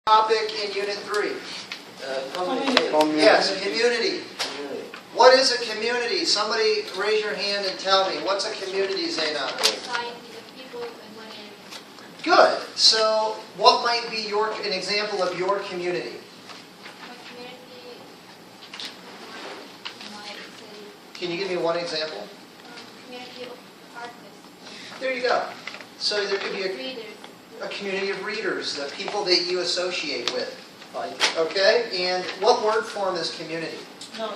Topic in Unit 3. Community. Yes, community. What is a community? Somebody raise your hand and tell me. What's a community, Zainab? Good. So, what might be an example of your community? Can you give me one example? Community of artists. There you go. So there could be Readers. a community of readers, the people that you associate with. Okay? And what word form is community? No.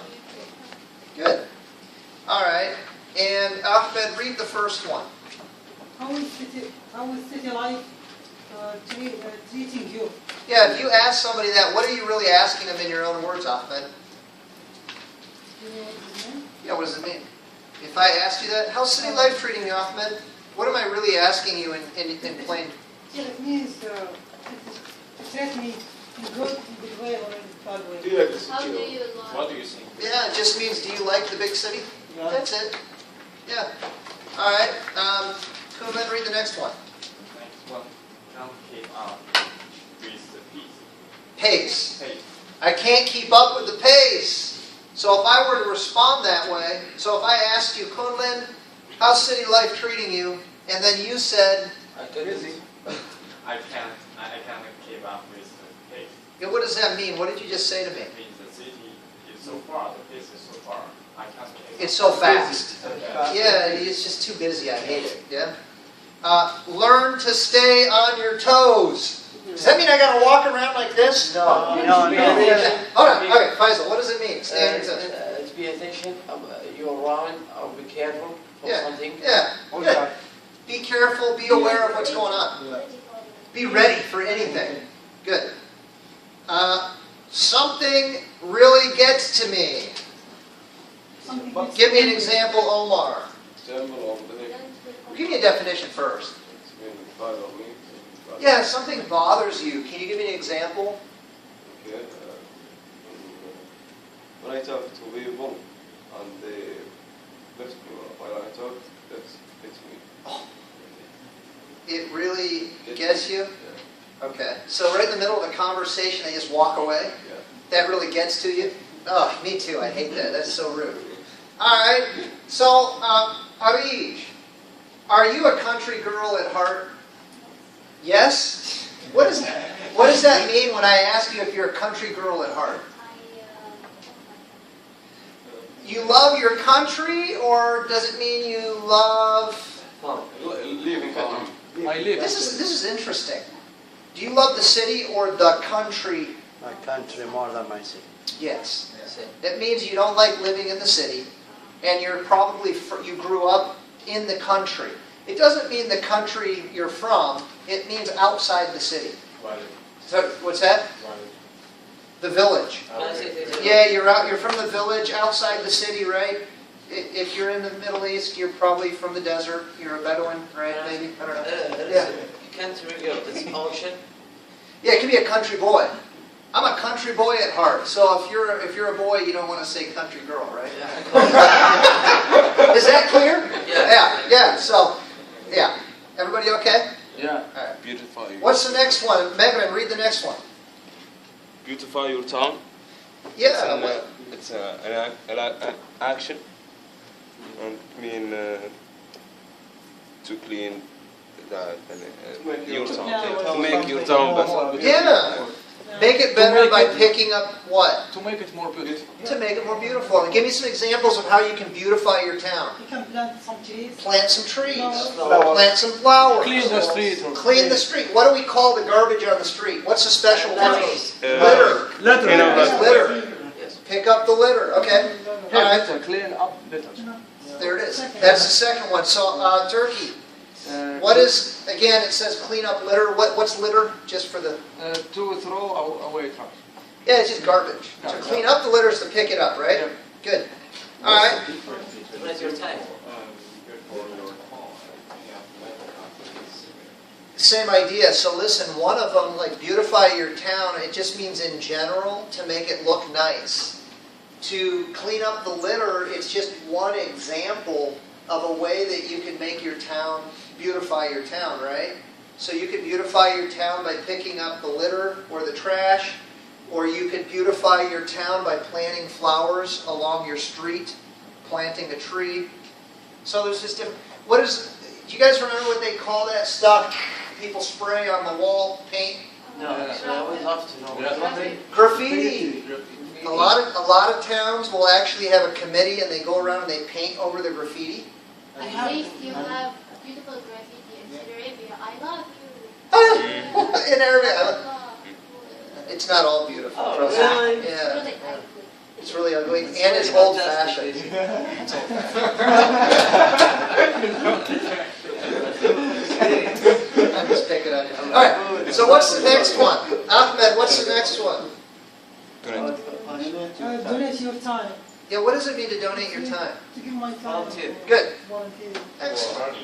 Good. All right. And Ahmed, read the first one. How is city life treating you? Yeah, if you ask somebody that, what are you really asking them in your own words, Ahmed? Yeah, what does it mean? If I asked you that, how's city life treating you, Ahmed? What am I really asking you in plain? Yeah, it means to treat me in good way or in bad way. Do you like the city? How do you What do you think? Yeah, it just means, do you like the big city? Yeah. That's it. Yeah. All right. Kuhlman, read the next one. Next one. Can't keep up with the Pace. pace. I can't keep up with the pace. So if I were to respond that way, so if I asked you, Kunlin, how's city life treating you? And then you said, Busy. I can't keep up with the pace. yeah, what does that mean? What did you just say to me? It means the city is so far, the pace is so far. I can't keep up. It's so fast. Yeah. Yeah, it's just too busy. I hate it. Yeah. Learn to stay on your toes. Does that mean I got to walk around like this? No. Hold on. Okay, Faisal, what does it mean? Stay on your toes. To be attention, you're around, be careful for something. Yeah. Good. Be careful. Be aware of what's going on. Be ready for anything. Good. Something really gets to me. Give me an example, Omar. Give me a definition first. Yeah, something bothers you. Can you give me an example? Okay. When I talk to people and they lift me up while I talk, that's me. Oh. It really gets you? Yeah. Okay. So right in the middle of a conversation, they just walk away? Yeah. That really gets to you? Oh, me too. I hate that. That's so rude. All right. So, Arij, are you a country girl at heart? Yes? What does that mean when I ask you if you're a country girl at heart? You love your country, or does it mean you love... Leaving country. This is interesting. Do you love the city or the country? My country more than my city. Yes. It means you don't like living in the city, and you grew up in the country. It doesn't mean the country you're from. It means outside the city. So, what's that? The village. Yeah, you're from the village outside the city, right? If you're in the Middle East, you're probably from the desert. You're a Bedouin, right? Maybe, I don't know. Yeah. Country of this ocean. Yeah, it can be a country boy. I'm a country boy at heart. So if you're a boy, you don't want to say country girl, right? Yeah. Is that clear? Yeah. Yeah. So, yeah. Everybody okay? Yeah. All right. Beautify. What's the next one? Megan, read the next one. Beautify your town. Yeah. It's an action. And mean to clean your town. To make your town better. Yeah. Make it better by picking up what? To make it more beautiful. To make it more beautiful. And give me some examples of how you can beautify your town. You can plant some trees. Plant some trees. Flowers. Plant some flowers. Clean the street. Clean the street. What do we call the garbage on the street? What's the special word? Litter. Litter. Yes. Pick up the litter. Okay. All right. Clean up litter. There it is. That's the second one. So, Turkey. What is, again, it says clean up litter. What's litter? Just for the... To throw away trash. Yeah, it's just garbage. So clean up the litter is to pick it up, right? Yeah. Good. All right. Where's your time? Same idea. So listen, one of them, like beautify your town, it just means in general to make it look nice. To clean up the litter, it's just one example of a way that you can make your town, beautify your town, right? So you could beautify your town by picking up the litter or the trash, or you could beautify your town by planting flowers along your street, planting a tree. So there's just different. Do you guys remember what they call that stuff people spray on the wall, paint? No, I would love to know. Graffiti. A lot of towns will actually have a committee and they go around and they paint over the graffiti. At least you have beautiful graffiti in Saudi Arabia. I love you. In Arabic. It's not all beautiful. Oh, trust me. really? Yeah. Really ugly. It's really ugly and it's old fashioned. I'm just picking on you. Alright, so what's the next one? Ahmed, what's the next one? Donate your time. Yeah, what does it mean to donate your time? To give my time. Volunteer. Good. Volunteer. Excellent.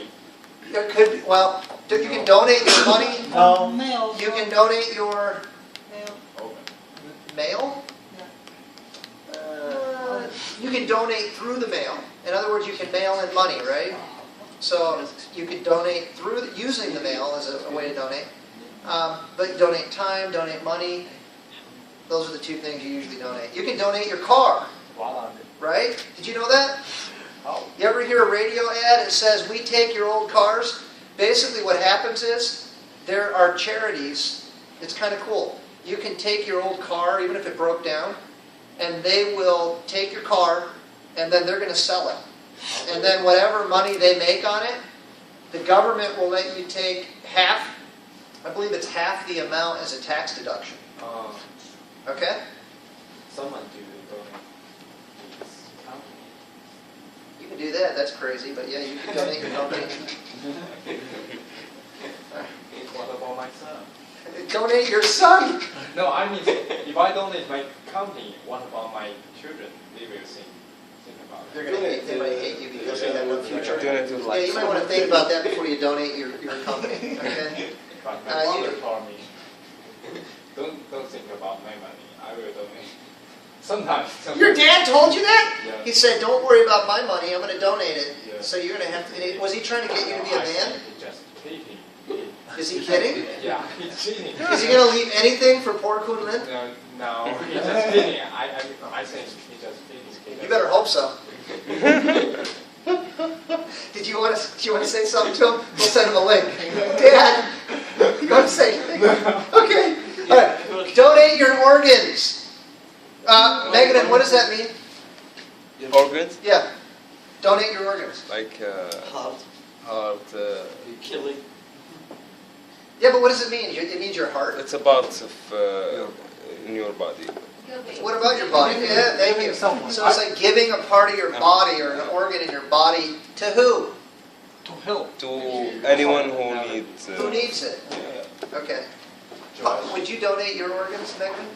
There could be, well, you can donate your money. Mail. You can donate your Mail. mail. Yeah. You can donate through the mail. In other words, you can mail in money, right? So you could donate through using the mail as a way to donate. But you donate time, donate money. Those are the two things you usually donate. You can donate your car, right? Did you know that? You ever hear a radio ad? It says, "We take your old cars." Basically what happens is, there are charities. It's kind of cool. You can take your old car, even if it broke down, and they will take your car, and then they're going to sell it. And then whatever money they make on it, the government will let you take half. I believe it's half the amount as a tax deduction. Okay? Someone do donate this company. You can do that. That's crazy. But yeah, you can donate your company. What about myself? Donate your son. No, I mean, if I donate my company, what about my children? They will think about it. They're gonna hate. They might hate you because they have no future. Donate your Yeah, life. you might want to think about that before you donate your company. Okay? But my mother you- told me, don't think about my money. I will donate. Sometimes. Your dad told you that? Yeah. He said, "Don't worry about my money. I'm going to donate it." Yeah. So you're going to have to. Was he trying to get you to be a I man? think he just cheating. Is he kidding? Yeah, he's cheating. Is he going to leave anything for poor Kunlin? No, he's just kidding. I think he's just kidding. You better hope so. Did you want to say something to him? We'll send him a link. Dad, you want to say anything? Okay. All right. Donate your organs. Megan, what does that mean? Organs? Yeah. Donate your organs. Like Heart. heart. Killing. Yeah, but what does it mean? It means your heart. It's about in your body. Go big. What about your body? Yeah, thank you. So it's like giving a part of your body or an organ in your body to who? To help. To anyone who needs. Who needs it? Yeah, Okay. Would you donate your organs, Megan?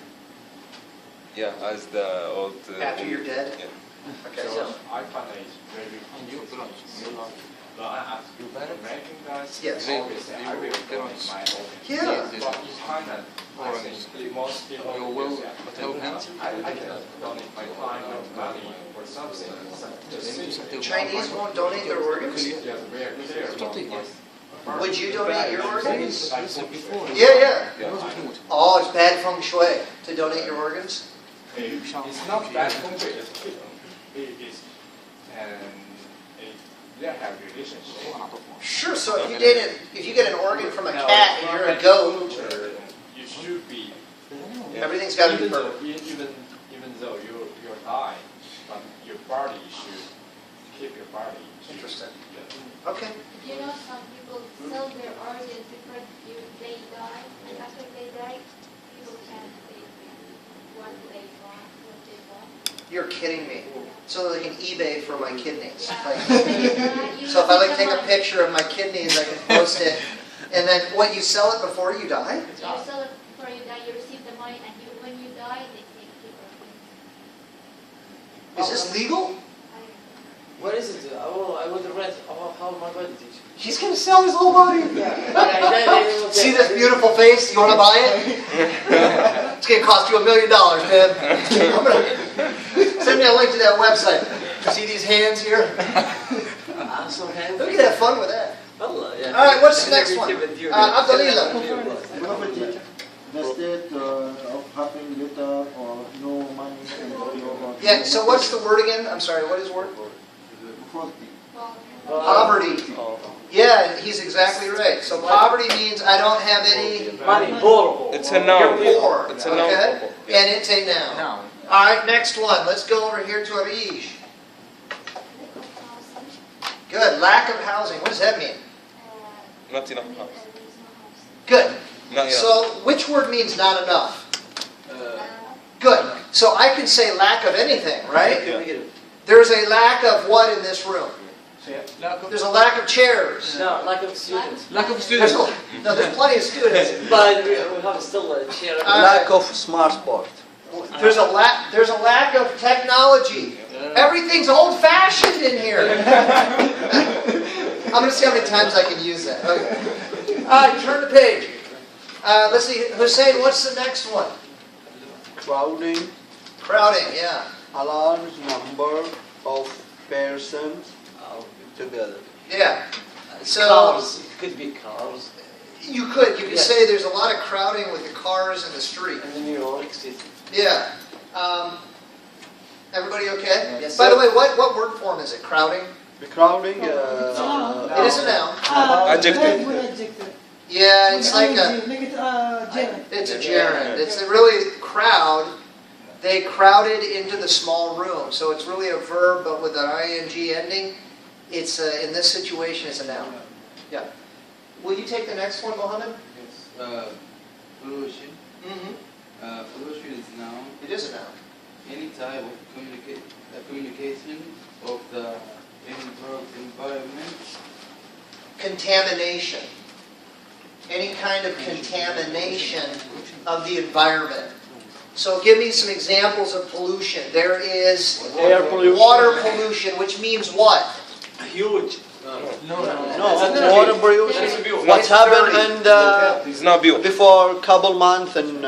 yeah, as the old. After you're dead? Yeah. Okay. So I find it very But I ask you, American guys, Yes. always say, I will donate my organs. Yeah. But in China, I think most people will say, I cannot donate my time or money or something. Chinese won't donate their organs? Just very clear about my Would you donate your organs? I said before. Yeah. Yeah, Oh, it's bad feng shui to donate your organs? it's not bad country, it's good. It is, and they have relationship. Sure, so if you get an organ from a cat and you're a goat, You should be. everything's got to be Even though, perfect. even though you're dying, but your body should keep your body. Interesting. Yeah. Okay. You know, some people sell their organs before they die. After they die, people can't take what they want. You're kidding me. So they can eBay for my kidneys. Yeah. Like, You so if I like see take a someone- picture of my kidneys, I can post it. And then what, you sell it before you die? You sell it before you die, you receive the money, and when you die, they take the organs. Is this legal? What is it? I would read how my body is. He's going to sell his whole body. See this beautiful face? You want to buy it? It's going to cost you $1 million, man. I'm gonna send me a link to that website. See these hands here? Some hand. We could have fun with that. Allah, yeah. All right, what's the next one? Abdalila. Poverty, the state of having little or no money and or Yeah, so what's the word again? I'm sorry, what is the word? poverty. Poverty. Yeah, he's exactly right. So poverty means I don't have any Money, poor. It's a noun. You're poor, It's a noun. okay? And it's a noun. Now, All right, next one. Let's go over here to Arish. Good. Lack of housing. What does that mean? Not enough house. Good. Not enough. So which word means not enough? Good. So I can say lack of anything, right? Negative. There's a lack of what in this room? lack of, There's a lack of chairs. No, lack of students. lack of There's students. there's plenty of students. But we have still a chair. Lack of smart sport. There's a lack of technology. Everything's old-fashioned in here. I'm going to see how many times I can use that. Okay. All right, turn the page. Let's see, Hussein, what's the next one? Crowding. Crowding, yeah. A large number of persons together. Yeah. So Cars. It could be cars. you could Yes. say there's a lot of crowding with the cars in the street. And then New York City. Yeah. Everybody okay? Yes, By sir. the way, what word form is it? Crowding? The crowding. It is a noun. Adjective. Very good adjective. Yeah, it's like a. Make it gerund. It's a gerund. It's a really crowd. They crowded into the small room. So it's really a verb, but with an ing ending. It's in this situation, it's a noun. Yeah. Will you take the next one, Mohammed? Yes. Pollution. Mm-hmm. Pollution is noun. It is a noun. Any type of communication of the environment. Contamination. Any kind of contamination of the environment. So give me some examples of pollution. There is Air pollution. water pollution, which means what? Huge. No, water pollution. What's happened It's not built. before couple months in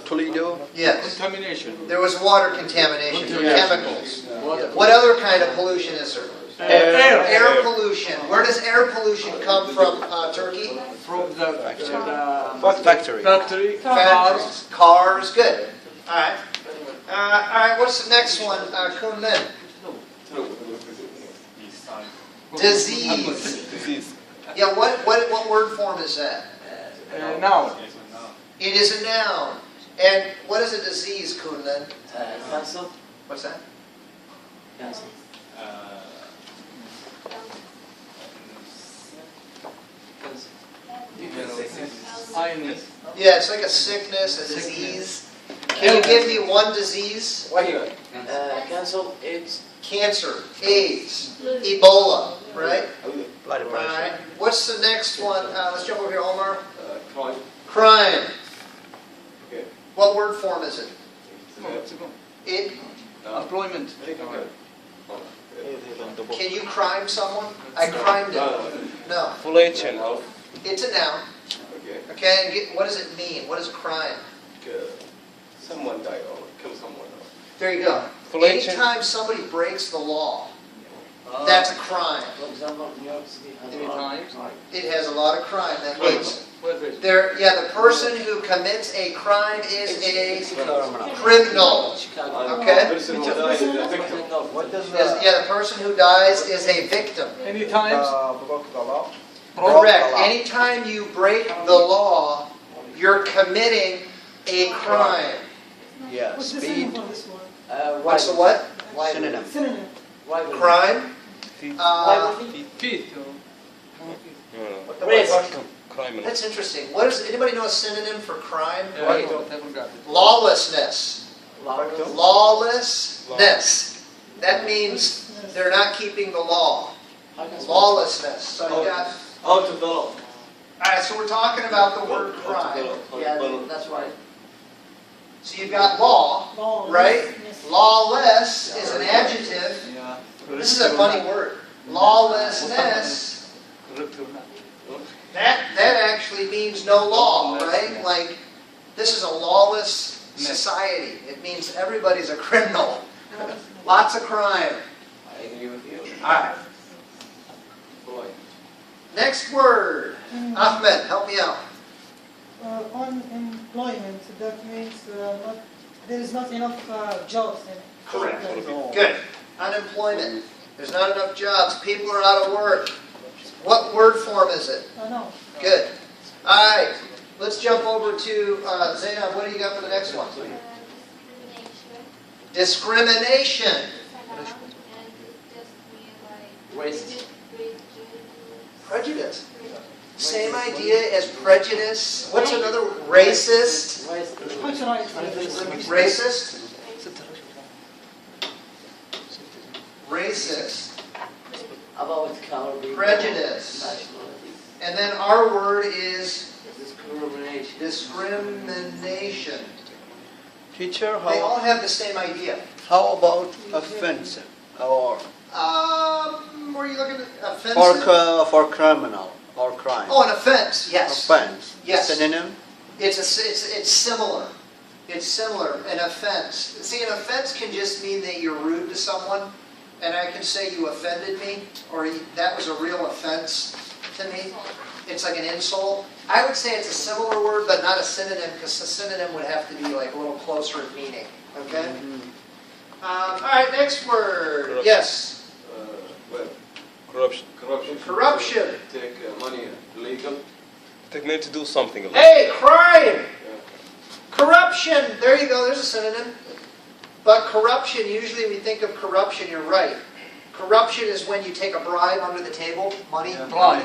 Toledo? Yes. Contamination. There was water contamination from Yes. chemicals. Water. What other kind of pollution is there? Air. Air pollution. Where does air pollution come from, Turkey? From the Factory. factory, cars. Factories, cars, good. All right. All right, what's the next one, Kun Lin? Disease. Disease. Yeah, what word form is that? Now, It is a noun. And what is a disease, Kun Lin? Cancer. What's that? Cancer. illness. Yeah, it's like a sickness, a disease. Can you give me one disease? Cancer, AIDS. Cancer, AIDS, Ebola, right? Blood All pressure. right. What's the next one? Let's jump over here, Omar. Crime. Crime. Okay. What word form is it? It. Employment. Can you crime someone? I crimed it. No. Pollution. It's a noun. Okay. Okay. And what does it mean? What is crime? Someone died or kill someone. There you go. Pollution. Anytime somebody breaks the law, that's a crime. For example, New York City has Any a lot time. of crime. It has a lot of crime. That means Perfect. the person who commits a crime is a Criminal. criminal. Chicago. Okay. Person who died is a victim. What does The person who dies is a victim. Any times. Broke the law. Correct. Anytime you break the law, you're committing a crime. Yeah, What's the synonym speed. for this one? What's the what? Synonym. Synonym. Crime? Feet. Risk. Criminal. That's interesting. What is? Anybody know a synonym for crime? I forgot it. Lawlessness. Lawless. Lawlessness. That means they're not keeping the law. Lawlessness. So you got. Out of the law. All right. So we're talking about the word crime. Yeah, that's right. So you've got law, right? Lawlessness. Lawless is an adjective. Yeah. This is a funny word. Lawlessness. That actually means no law, right? Like, this is a lawless society. It means everybody's a criminal. Lots of crime. I agree with you. All right. Next word. Ahmed, help me out. Unemployment, that means there is not enough jobs. Correct. Good. Unemployment. There's not enough jobs. People are out of work. What word form is it? No. Good. All right. Let's jump over to Zainab. What do you got for the next one? Discrimination. Discrimination. And it just means like Racist. Prejudice. Same idea as prejudice. What's another? Racist. What's right? Racist. Racist. About color, Prejudice. nationalities, And then our word is discrimination. discrimination. Teacher, They all have the same idea. how about offensive or Were you looking at offensive? for criminal or crime? Oh, an offense. Yes. Offense. Yes. Synonym. It's similar. It's similar. An offense. See, an offense can just mean that you're rude to someone, and I can say you offended me, or that was a real offense to me. It's like an insult. I would say it's a similar word, but not a synonym, because a synonym would have to be like a little closer in meaning. Okay. All right. Next word. Corruption. Yes. Well, Corruption. Corruption. Take money legal. They need to do something about it. Hey, crime. Corruption. There you go. There's a synonym. But corruption, usually we think of corruption, you're right. Corruption is when you take a bribe under the table, money, Bribe.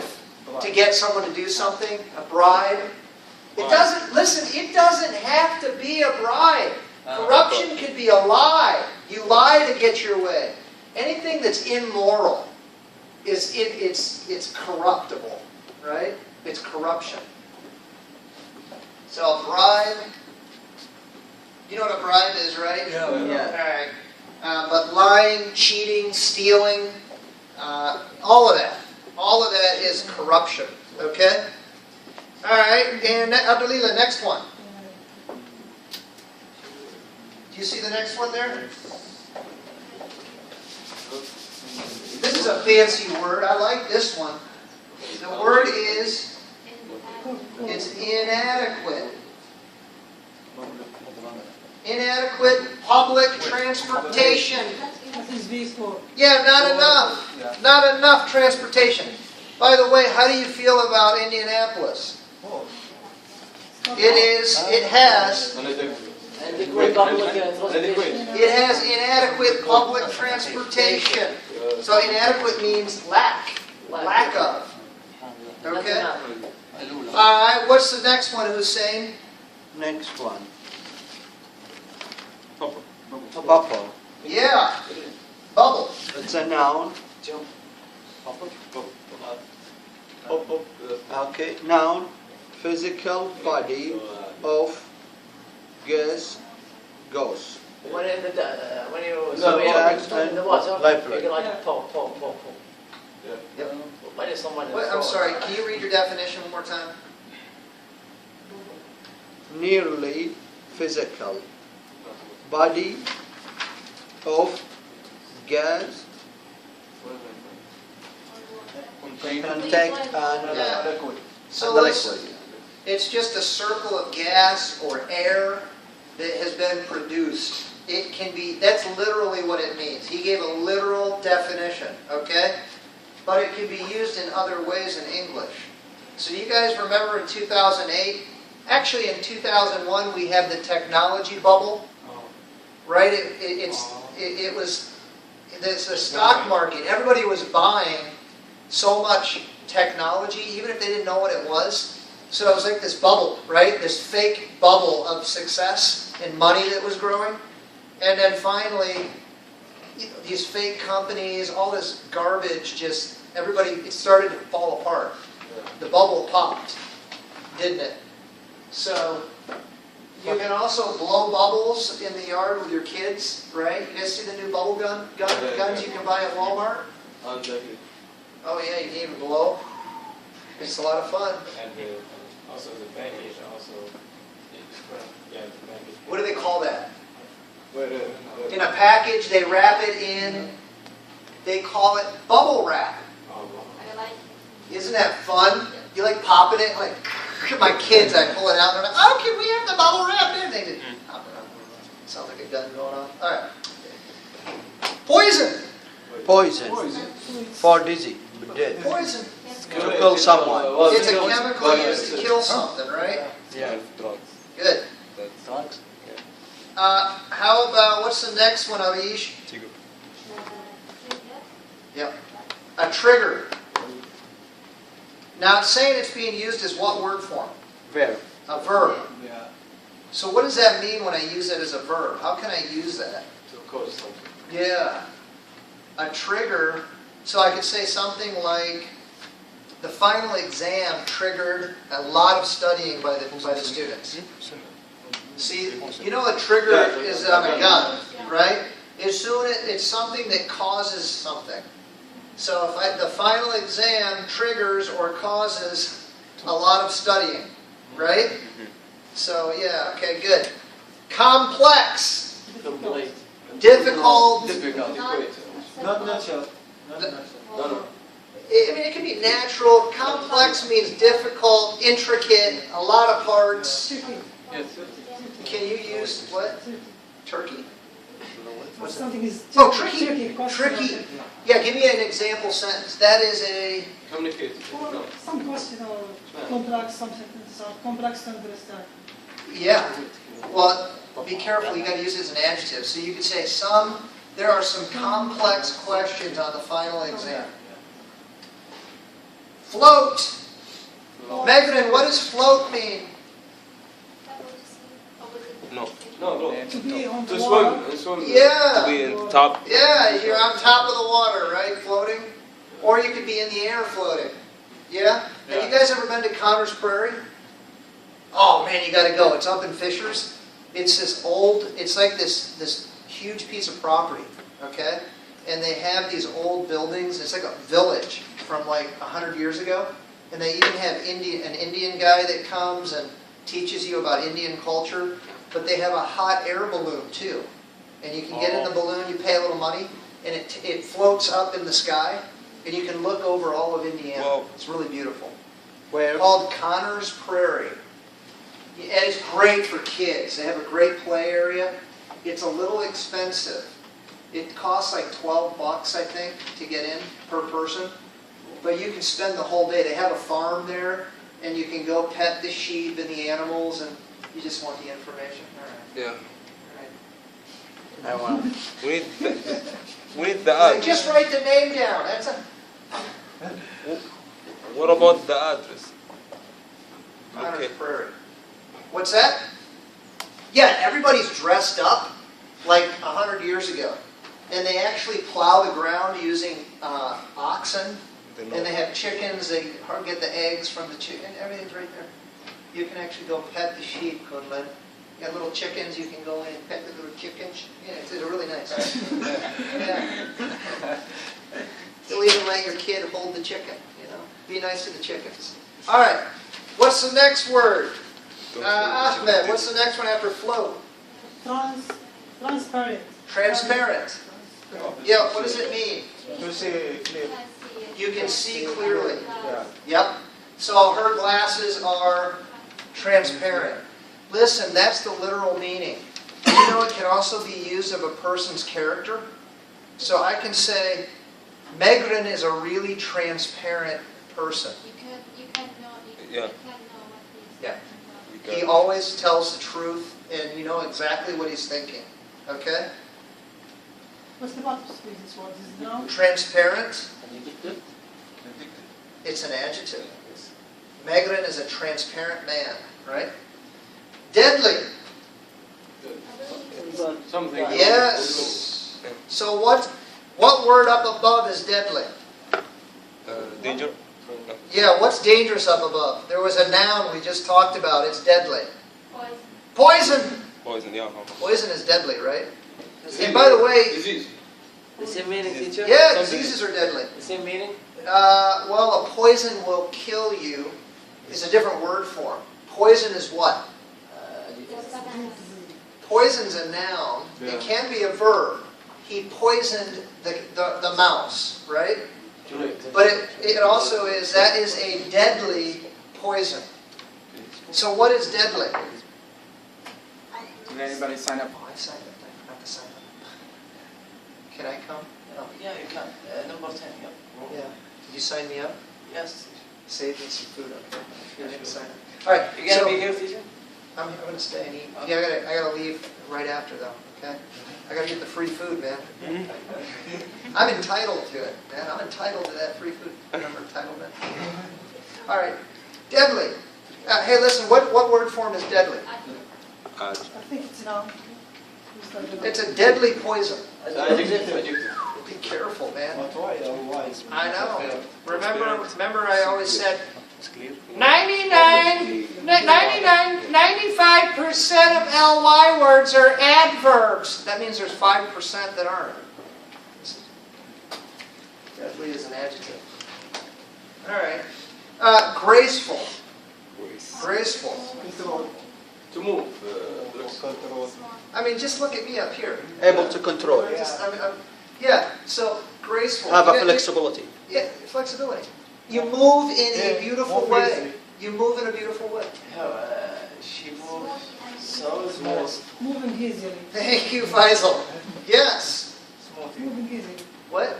to get someone to do something, a bribe. It doesn't, listen, it doesn't have to be a bribe. Corruption could be a lie. You lie to get your way. Anything that's immoral it's corruptible, right? It's corruption. So a bribe, you know what a bribe is, right? Yeah. All right. But lying, cheating, stealing, all of that is corruption. Okay? All right, and Abdulila, next one. Do you see the next one there? This is a fancy word. I like this one. The word is, it's inadequate. Inadequate public transportation. That is vehicle. Yeah, not enough. Not enough transportation. By the way, how do you feel about Indianapolis? It has inadequate public transportation. So inadequate means lack of. Okay? Alright, what's the next one, Hussein? Next one. Bubble. Yeah. Bubble. It's a noun. Okay, noun. Physical body of gas goes. When you Subject and the water, library. you can like pop. Yep. When is someone I'm sorry, can you read your definition one more time? Nearly physical body of gas contact and Yeah. So the listen, liquid. it's just a circle of gas or air that has been produced. It can be, that's literally what it means. He gave a literal definition, okay? But it can be used in other ways in English. So you guys remember in 2008, actually in 2001 we had the technology bubble, right? It was the stock market. Everybody was buying so much technology, even if they didn't know what it was. So it was like this bubble, right? This fake bubble of success and money that was growing. And then finally, these fake companies, all this garbage, just everybody, it started to fall apart. The bubble popped, didn't it? So you can also blow bubbles in the yard with your kids, right? You guys see the new bubble guns you can buy at Walmart? Oh yeah, you can even blow. It's a lot of fun. And also the package also. The package. What do they call that? In a package, they wrap it in, they call it bubble wrap. I like Isn't that fun? You like popping it? Like, my kids, I pull it out and they're like, oh, can we have the bubble wrap in? They just pop it up. Sounds like a gun going off. All right. Poison. Poison. For dizzy. Death. Poison. To kill someone. It's a chemical used to kill something, right? Yeah. Drugs. Good. Drugs? How about, what's the next one, Avish? Trigger. Yep. A trigger. Now it's saying it's being used as what word form? Where? A verb. Yeah. So what does that mean when I use it as a verb? How can I use that? To cause something. Yeah. A trigger. So I could say something like, the final exam triggered a lot of studying by the students. See, you know a trigger is on a gun, right? It's something that causes something. So if the final exam triggers or causes a lot of studying, right? So yeah, okay, good. Complex. Difficult. Not natural. I mean, it can be natural. Complex means difficult, intricate, a lot of parts. Can you use what? Turkey? What's something is Oh, tricky. question. Tricky. Yeah, give me an example sentence. That is a... Communicate. Or some question or complex, something, complex to understand. Yeah. Well, be careful. You got to use it as an adjective. So you could say there are some complex questions on the final exam. Float. Megan, what does float mean? No. To be on the To water. swim. To Yeah. be in top. Yeah, you're on top of the water, right? Floating. Or you could be in the air floating. Yeah? Have you guys ever been to Connor's Prairie? Oh man, you got to go. It's up in Fishers. It's this old, it's like this huge piece of property, okay? And they have these old buildings. It's like a village from like 100 years ago. And they even have an Indian guy that comes and teaches you about Indian culture. But they have a hot air balloon too. And you can get in the balloon, you pay a little money, and it floats up in the sky. And you can look over all of Indiana. Wow. It's really beautiful. Where? Called Connor's Prairie. And it's great for kids. They have a great play area. It's a little expensive. It costs like $12, I think, to get in per person. But you can spend the whole day. They have a farm there, and you can go pet the sheep and the animals, and you just want the information. All right. Yeah. All right. I want. We need the address. Just write the name down. That's a What about the address? Connor's Prairie. What's that? Yeah, everybody's dressed up like 100 years ago. And they actually plow the ground using oxen. And they have chickens. They get the eggs from the chicken. Everything's right there. You can actually go pet the sheep, Kunlun. You got little chickens. You can go in and pet the little chickens. Yeah, it's really nice. Yeah. They'll even let your kid hold the chicken, you know. Be nice to the chickens. All right. What's the next word? Ahmed, what's the next one after float? Transparent. Transparent. Yeah, what does it mean? To see clear. You can see clearly. Yeah. Yep. So her glasses are transparent. Listen, that's the literal meaning. You know, it can also be used of a person's character. So I can say, Megrin is a really transparent person. You can't know. Yeah. You can't know what he's Yeah. talking about. He always tells the truth, and you know exactly what he's thinking. Okay? What's the bottom space? This word is now. Transparent. It's an adjective. Megrin is a transparent man, right? Deadly. Something. Yes. So what word up above is deadly? Danger? Yeah, what's dangerous up above? There was a noun we just talked about. It's deadly. Poison. Poison. Poison, yeah. Poison is deadly, right? And by the way, Disease. The same meaning, teacher? yeah, diseases are deadly. The same meaning? Well, a poison will kill you is a different word for it. Poison is what? Poison's a noun. Yeah. It can be a verb. He poisoned the mouse, right? But it also is, that is a deadly poison. So what is deadly? Did anybody sign up? Oh, I signed up. I forgot to sign up. Can I come? No. Yeah, you can. Number 10, yeah. Yeah. Did you sign me up? Yes. Save me some food, okay? I didn't sign up. All right. You gonna so be here, teacher? I'm going to stay and eat. Yeah, I gotta leave right after though, okay? I gotta get the free food, man. I'm entitled to it, man. I'm entitled to that free food. Remember entitlement? All right. Deadly. Hey, listen, what word form is deadly? I think it's now. It's a deadly poison. Adjective. Be careful, man. But why? Otherwise, I know. Remember I always said 95% of ly words are adverbs. That means there's 5% that aren't. Deadly is an adjective. All right. Graceful. Graceful. To move. I mean, just look at me up here. Able to control. Yeah, so graceful. Have a flexibility. Yeah, flexibility. You move in a beautiful way. You move in a beautiful way. She moves so smooth. Moving easily. Thank you, Faisal. Yes. Moving easily. What?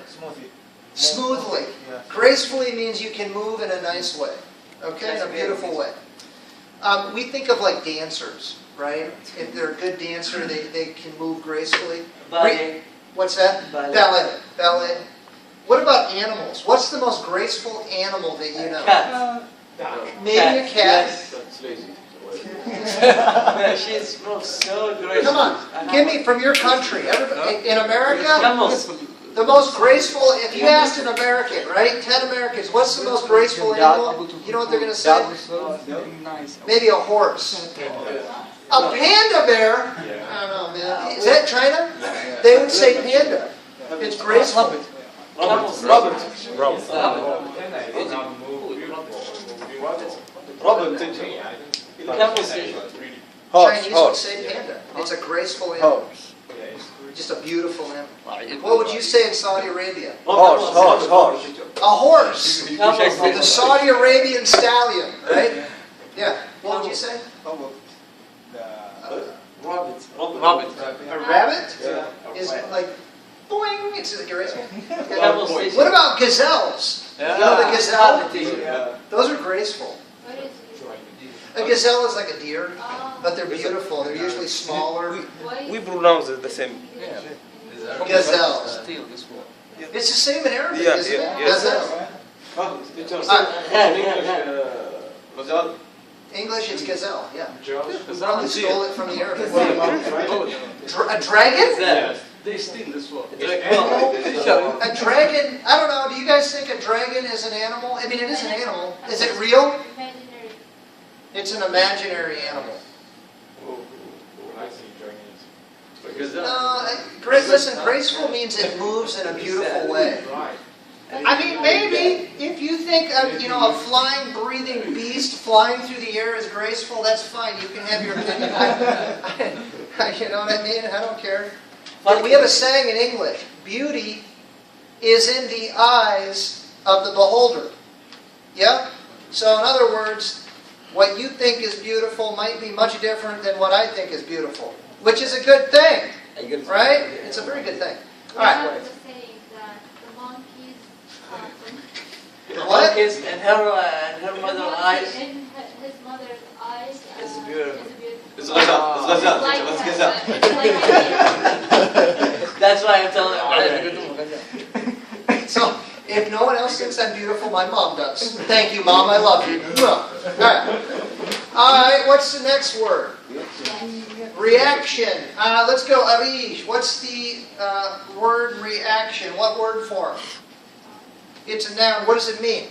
Smoothly. Gracefully means you can move in a nice way. Okay, in a beautiful way. We think of like dancers, right? If they're a good dancer, they can move gracefully. Ballet. What's that? Ballet. Ballet. What about animals? What's the most graceful animal that you know? Cat. Maybe a cat. That's lazy. She moves so great. Come on, give me from your country. In America, Camels. the most graceful, if you asked an American, right, 10 Americans, what's the most graceful animal? You know what they're going to say? Nice. Maybe a horse. A panda bear? I don't know, man. Is that China? They would say panda. It's graceful. Robert. Chinese would Horse. say panda. It's a graceful animal. Horse. Just a beautiful animal. What would you say in Saudi Arabia? Horse. A horse. The Saudi Arabian stallion, right? Yeah. What would you say? Rabbit. A rabbit? Is it like boing? It's like graceful. Camel station. What about gazelles? You know the gazelle? Yeah. Those are graceful. What is it? A gazelle is like a deer, but they're beautiful. They're usually smaller. We pronounce it the same. Gazelles. Still this one. It's the same in Arabic, Yeah, isn't it? yeah, yeah. Gazelle. English, it's gazelle, yeah. Probably stole it from the Arabic. A dragon? They steal this one. A dragon, I don't know, do you guys think a dragon is an animal? I mean, it is an animal. Is it real? Imaginary. It's an imaginary animal. No, listen, graceful means it moves in a beautiful way. I mean, maybe if you think of, a flying, breathing beast flying through the air is graceful, that's fine. You can have your opinion. You know what I mean? I don't care. But we have a saying in English: beauty is in the eyes of the beholder. Yeah? So in other words, what you think is beautiful might be much different than what I think is beautiful, which is a good thing, right? It's a very good thing. All right. The saying that the monkeys What? And her mother's eyes. in his mother's eyes It's beautiful. It's Ghazal. Like It's that. Ghazal. That's why I'm telling you. So, if no one else thinks I'm beautiful, my mom does. Thank you, Mom. I love you. All right, what's the next word? Reaction. Let's go, Arish. What's the word reaction? What word form? It's a noun. What does it mean?